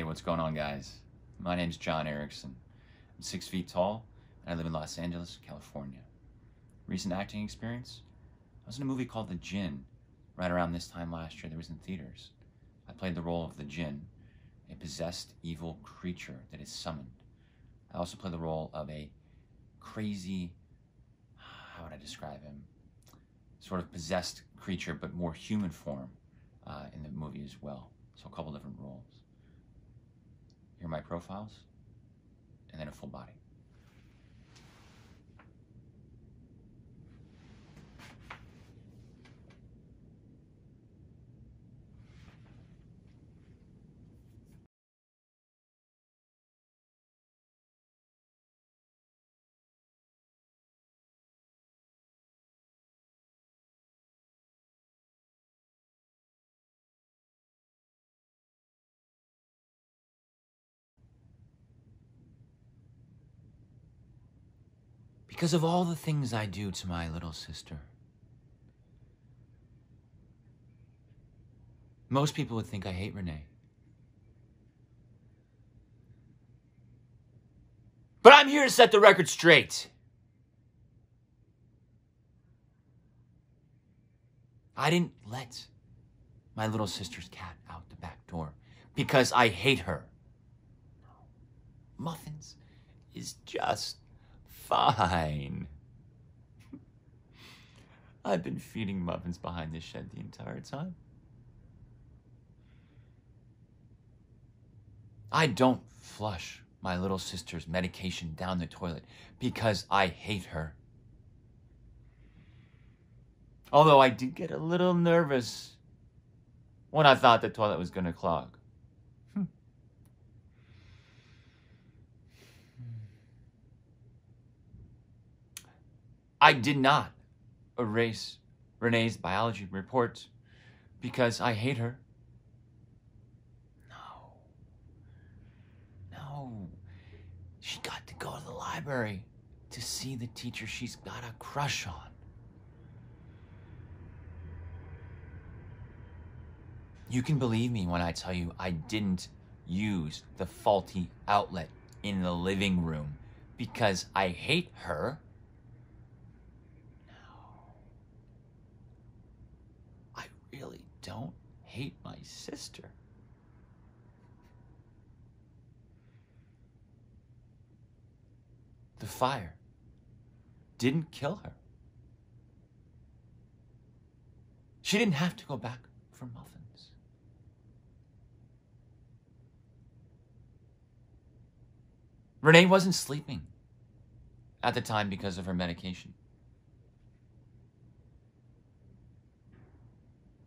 what's going on, guys? My name's John Erickson. I'm 6 feet tall, and I live in Los Angeles, California. Recent acting experience? I was in a movie called The Djinn. Right around this time last year, that was in theaters. I played the role of the Djinn, a possessed evil creature that is summoned. I also played the role of a crazy, how would I describe him? Sort of possessed creature, but more human form in the movie as well. So a couple different roles. Here are my profiles, and then a full body. Because of all the things I do to my little sister. Most people would think I hate Renee. But I'm here to set the record straight. I didn't let my little sister's cat out the back door because I hate her. Muffins is just fine. I've been feeding Muffins behind this shed the entire time. I don't flush my little sister's medication down the toilet because I hate her. Although I did get a little nervous when I thought the toilet was going to clog. I did not erase Renee's biology report because I hate her. No. She got to go to the library to see the teacher she's got a crush on. You can believe me when I tell you I didn't use the faulty outlet in the living room because I hate her. Really don't hate my sister. The fire didn't kill her. She didn't have to go back for muffins. Renee wasn't sleeping at the time because of her medication.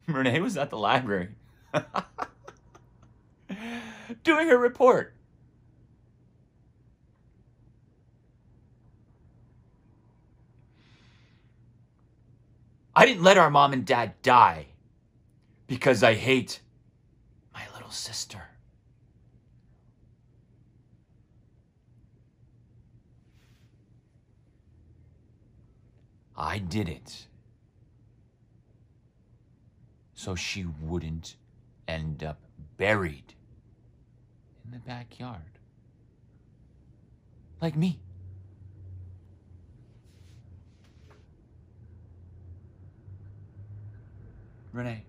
Renee was at the library doing her report. I didn't let our mom and dad die because I hate my little sister. I did it so she wouldn't end up buried in the backyard. Like me. Renee.